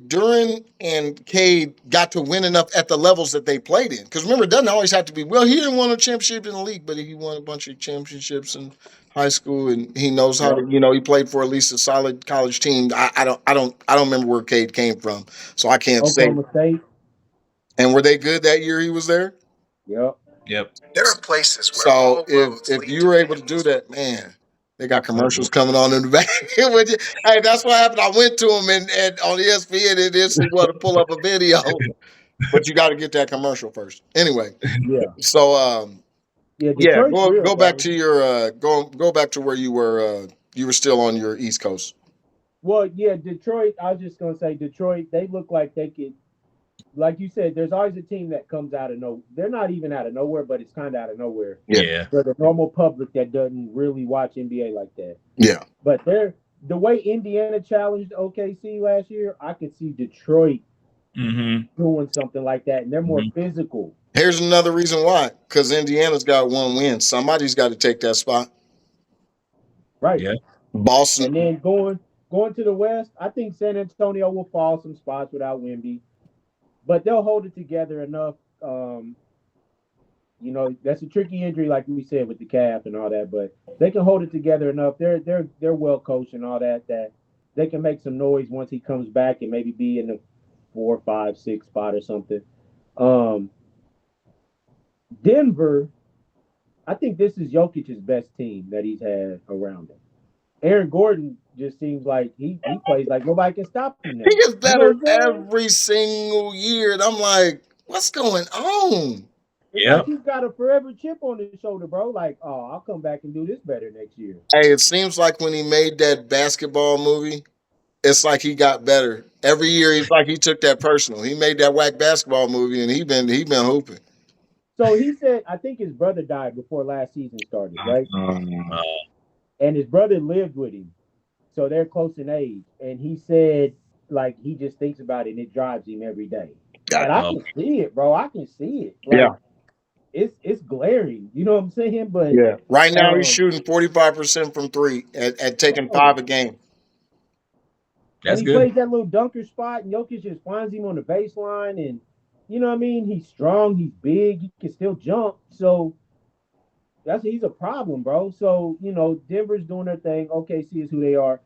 Duran and Cade got to win enough at the levels that they played in. Because remember, it doesn't always have to be, well, he didn't win a championship in the league, but he won a bunch of championships in high school, and he knows how Yep. to, he played for at least a solid college team. I don't remember where Cade came from, so I can't say. Oklahoma State. And were they good that year he was there? Yep. Yep. There are places where so if you were able to do that, man, they got commercials coming on in the back. Hey, that's what happened. I went to them and on ESPN and instantly wanted to pull up a video, but you got to get that commercial first. Anyway, Yeah. so Yeah. yeah, Detroit's real, go back bro. to your go back to where you were still on your East Coast. Well, yeah, Detroit. I was just gonna say Detroit. They look like they could. like you said, there's always a team that comes out of no. They're not even out of nowhere, but it's kind of out of nowhere Yeah, Yeah. for the normal public that doesn't really watch NBA like that. yeah, But they're the way Indiana challenged OKC last year, I could see Detroit Mm-hmm. doing something like that, and they're more Mm-hmm. physical, here's another reason why. Because Indiana's got one win. Somebody's got to take that spot. right? Yeah. Boston. And then going to the West, I think San Antonio will fall some spots without Wemby, but they'll hold it together enough. That's a tricky injury, like we said with the calf and all that, but they can hold it together enough. They're well coached and all that they can make some noise once he comes back and maybe be in the 4, 5, 6 spot or something. Um, Denver, I think this is Jokic's best team that he's had around him. Aaron Gordon just seems like he plays like nobody can stop him He now. gets You know what better I'm saying? every single year. And I'm like, what's going on? It's like Yep. he's got a forever chip on his shoulder, bro. Like, oh, I'll come back and do this better next year. Hey, it seems like when he made that basketball movie, it's like he got better. Every year he's like he took that personal. He made that whack basketball movie and he been hooping. So he said, I think his brother died before last season started, right? Uh, And his brother lived with him, so they're close in age. And he said, like, he just thinks about it and it drives him every day. And Got I uh, can see it, bro. I can see it. yeah, Like, it's glaring. You know what I'm saying? But yeah. Right now he's um, shooting 45% from three at taking bro, 5 a game. and that's he good. plays that little dunker spot, and Jokic just finds him on the baseline, and you know what I mean. He's strong, he's big, he can still jump. So he's a problem, bro. So Denver's doing their thing. OKC is who they are.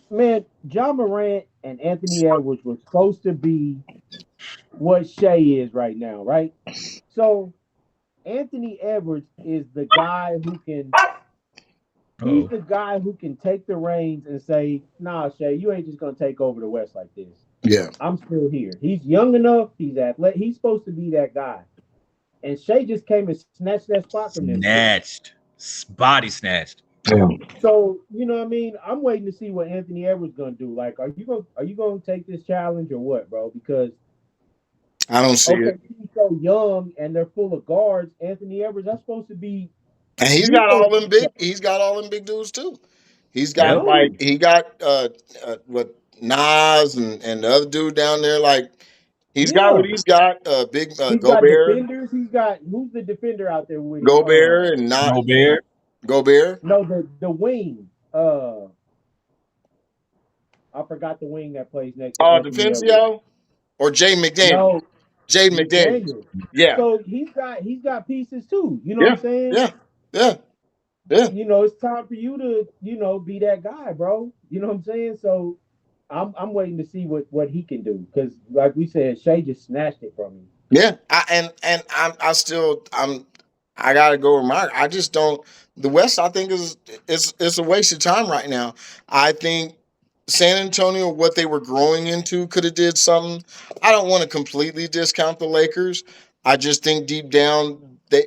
Man, John Morant and Anthony Edwards were supposed to be what Shea is right now, right? So Anthony Edwards is the guy who can. He's Oh, the guy who can take the reins and say, "Nah, Shea, you ain't just gonna take over the West like this. Yeah. I'm still here." He's young enough. He's athletic. He's supposed to be that guy. And Shea just came and snatched that spot from them two. snatched, body snatched. Yeah. So what I mean. I'm waiting to see what Anthony Edwards gonna do. Like, are you gonna take this challenge or what, bro? Because I don't see okay, it. he's so young and they're full of guards. Anthony Edwards, that's supposed to be And he's he's got supposed all to them be big. He's got all them big dudes too. He's I got Yep. like know. he got what Nas and the other dude down there. Like he's got what Yeah. he's got. Big He's got Gobert, defenders. He's got who's the defender out there with him? Gobert, and not Gobert. Gobert. No, the wing. I forgot the wing that plays next to Anthony Edwards. Defensio or Jay McDaniel. No, Jay McDaniels. McDaniel. Yeah, So he's got pieces too. You know what I'm yeah, saying? yeah, yeah, yeah. It's time for you to be that guy, bro. You know what I'm saying? So I'm waiting to see what he can do because like we said, Shea just snatched it from him. Yeah, I gotta go with my. I just don't. The West, I think, is a waste of time right now. I think San Antonio, what they were growing into, could have did something. I don't want to completely discount the Lakers. I just think deep down,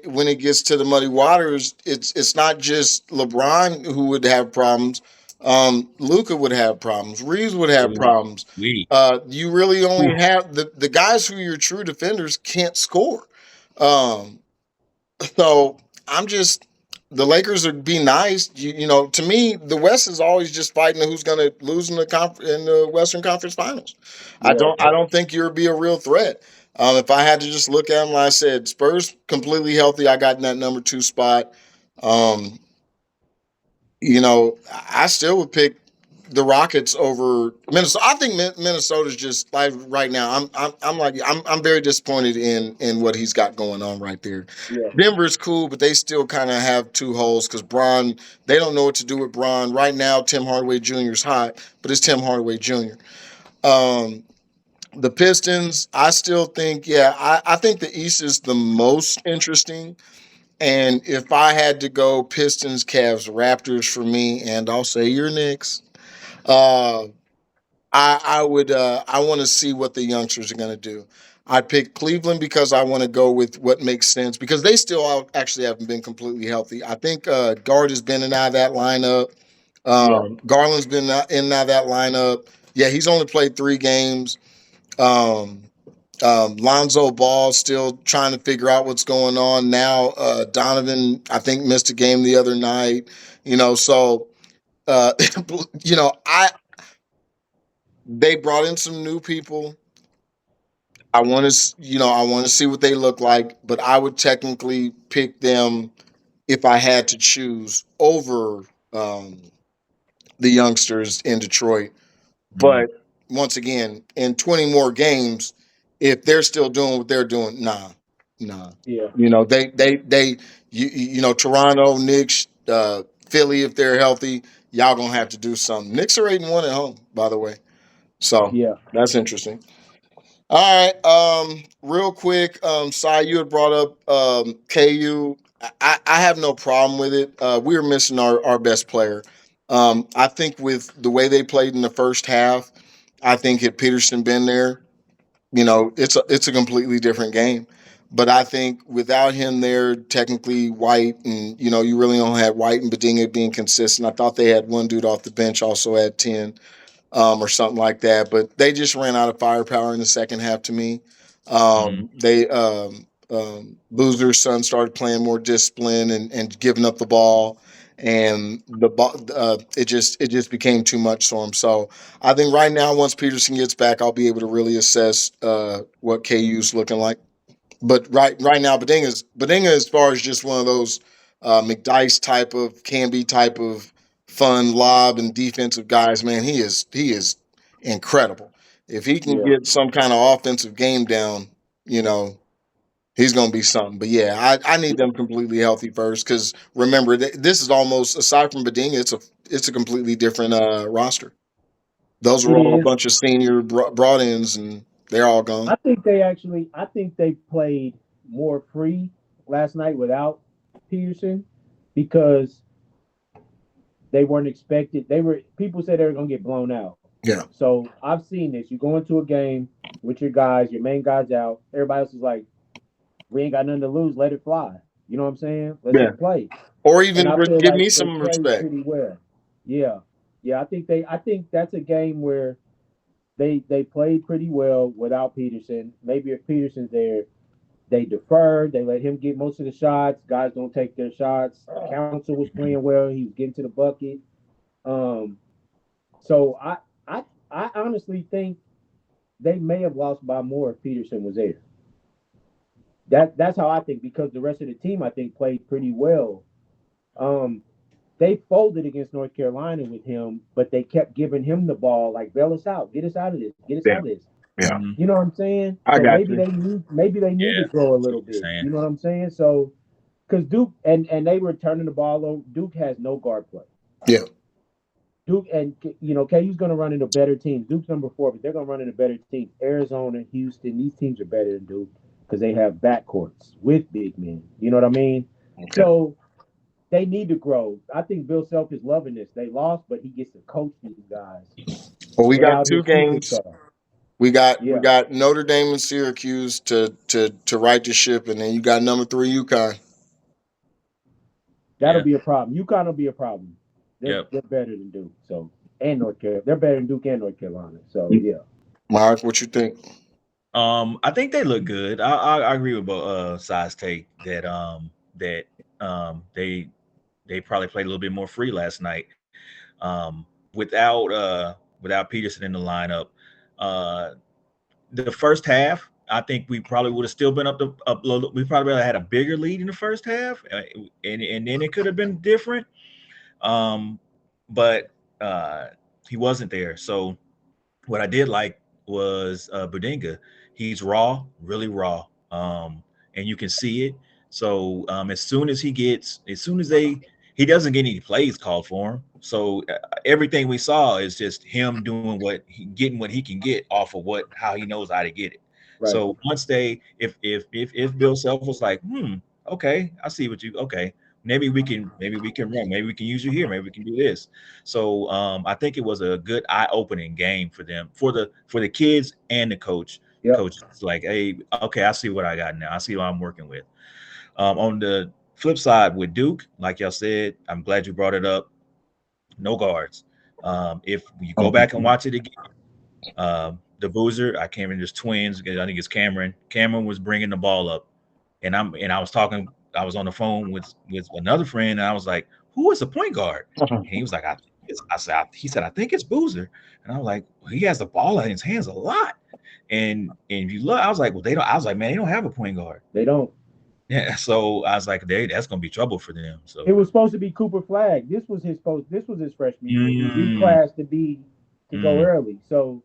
when it gets to the muddy waters, it's not just LeBron who would have problems. Luca would have problems. Reeves would have Ooh, problems. we. You really only Ooh, have the guys who are your true defenders can't score. Um, so I'm just the Lakers would be nice. To me, the West is always just fighting who's going to lose in the Western Conference Finals. I Yeah. don't I don't think you'll be a real threat. If I had to just look at them, like I said, Spurs completely healthy. I got in that number 2 spot. Um, I still would pick the Rockets over Minnesota. I think Minnesota's just like right now. I'm very disappointed in what he's got going on right there. Yeah. Denver's cool, but they still kind of have 2 holes because Braun. They don't know what to do with Braun right now. Tim Hardaway Jr. is hot, but it's Tim Hardaway Jr. Um, the Pistons, I still think, yeah, I think the East is the most interesting. And if I had to go Pistons, Cavs, Raptors for me, and I'll say your Knicks, uh, I would I want to see what the youngsters are going to do. I pick Cleveland because I want to go with what makes sense because they still actually haven't been completely healthy. I think Guard has been in and out of that lineup. Yeah. Garland's been in and out of that lineup. Yeah, he's only played 3 games. Um, Lonzo Ball still trying to figure out what's going on now. Donovan, I think, missed a game the other night. So uh, I they brought in some new people. I want to see what they look like, but I would technically pick them if I had to choose over um, the youngsters in Detroit. Mm, But once again, in 20 more games, if they're still doing what they're doing, nah. Yeah, Toronto, Knicks, Philly, if they're healthy, y'all gonna have to do something. Knicks are 8-1 at home, by the way. So yeah, that's interesting. All right. Real quick, Sai, you had brought up KU. I have no problem with it. We were missing our best player. I think with the way they played in the first half, I think had Peterson been there, it's a completely different game. But I think without him there, technically White and you really don't have White and Bedinga being consistent. I thought they had one dude off the bench also at 10 or something like that. But they just ran out of firepower in the second half to me. mm, Boozer's son started playing more discipline and giving up the ball, and the ball it just became too much for him. So I think right now, once Peterson gets back, I'll be able to really assess what KU's looking like. But right now, Bedinga as far as just one of those McDice type of can be type of fun lob and defensive guys. Man, he is incredible. If he can yeah. get some kind of offensive game down, you know he's going to be something. But yeah, I need them completely healthy first because remember this is almost aside from Bedinga, it's a completely different roster. Those were It all a is. bunch of senior brought-ins, and they're all gone. I think they played more free last night without Peterson because they weren't expected. They were people said they were gonna get blown out. Yeah, So I've seen this. You go into a game with your guys, your main guys out. Everybody else is like, we ain't got nothing to lose. Let it fly. You know what I'm saying? Let's yeah. just play. Or And even I feel give like me they some played respect. pretty well. Yeah, yeah. I think that's a game where they played pretty well without Peterson. Maybe if Peterson's there, they deferred. They let him get most of the shots. Guys don't take their shots. Council was playing well. He was getting to the bucket. Um, so I honestly think they may have lost by more if Peterson was there. That's how I think because the rest of the team I think played pretty well. Um, they folded against North Carolina with him, but they kept giving him the ball like bail us out, get us out of this, get us Yeah, out of this. yeah. mm. You know what I'm saying? I So got maybe you. they need to Yeah, grow a see little what you're bit. saying. You know what I'm saying? So because Duke and they were turning the ball over. Duke has no guard play. Yeah. Duke and KU's going to run into better teams. Duke's number 4, but they're going to run into better teams. Arizona, Houston, these teams are better than Duke because they have backcourts with big men. You know what I mean? Okay. So they need to grow. I think Bill Self is loving this. They lost, but he gets to coach these guys Well, we got without two his games. superstar. We got we Yeah, got Notre Dame and Syracuse to right the ship, and then you got number 3 UConn. that'll Yeah, be a problem. UConn will be a problem. yep. They're better than Duke. So and North Carolina, they're better than Duke and North Carolina. So yeah, Mark, what you think? I think they look good. I agree with Size take that they probably played a little bit more free last night. Without without Peterson in the lineup, uh, the first half, I think we probably would have still been up. We probably would have had a bigger lead in the first half, and then it could have been different. Um, but he wasn't there, so what I did like was Budinga. He's raw, really raw, and you can see it. So as soon as he doesn't get any plays called for him. So everything we saw is just him doing getting what he can get off of how he knows how to get it. right. So once if Bill Self was like, okay, I see what you okay. Maybe we can run. Maybe we can use you here. Maybe we can do this. So I think it was a good eye-opening game for them, for the kids and the coach. Yep. Coach, it's like, hey, okay, I see what I got now. I see what I'm working with. On the flip side with Duke, like y'all said, I'm glad you brought it up. No guards. If you go back and watch it again, the boozer. I can't remember. There's twins. I think it's Cameron. Cameron was bringing the ball up, and I was talking. I was on the phone with another friend, and I was like, "Who is the point guard?" And he was like, "I think it's." He said, "I think it's Boozer," and I was like, well, "He has the ball in his hands a lot." And if you look, I was like, "Well, they don't." I was like, "Man, they don't have a point guard." They don't. Yeah, so I was like, that's gonna be trouble for them. It So, was supposed to be Cooper Flag. This was his freshman year. He mm, reclassed to go mm, early, so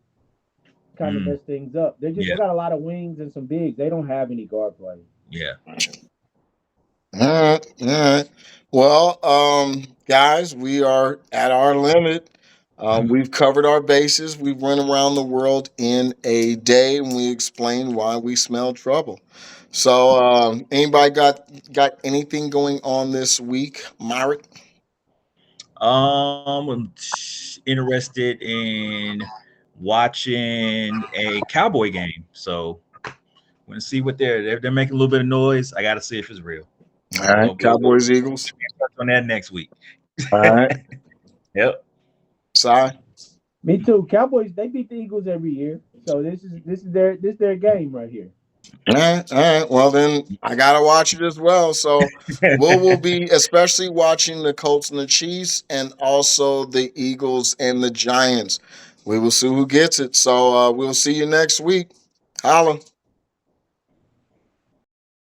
kind of mm, messed things up. They yeah, got a lot of wings and some bigs. They don't have any guard play. yeah. All right, all right. Well, guys, we are at our limit. We've covered our bases. We've run around the world in a day, and we explained why we smell trouble. So, anybody got anything going on this week, Myrick? I'm interested in watching a Cowboy game. So, want to see what they're making a little bit of noise. I got to see if it's real. All We're right, gonna we'll Cowboys, Eagles. touch on that next week. All right, Yep. Si. Me too. Cowboys they beat the Eagles every year, so this is their game right here. All right, all right. Well, then I gotta watch it as well. So we'll be especially watching the Colts and the Chiefs, and also the Eagles and the Giants. We will see who gets it. So we'll see you next week. Holla.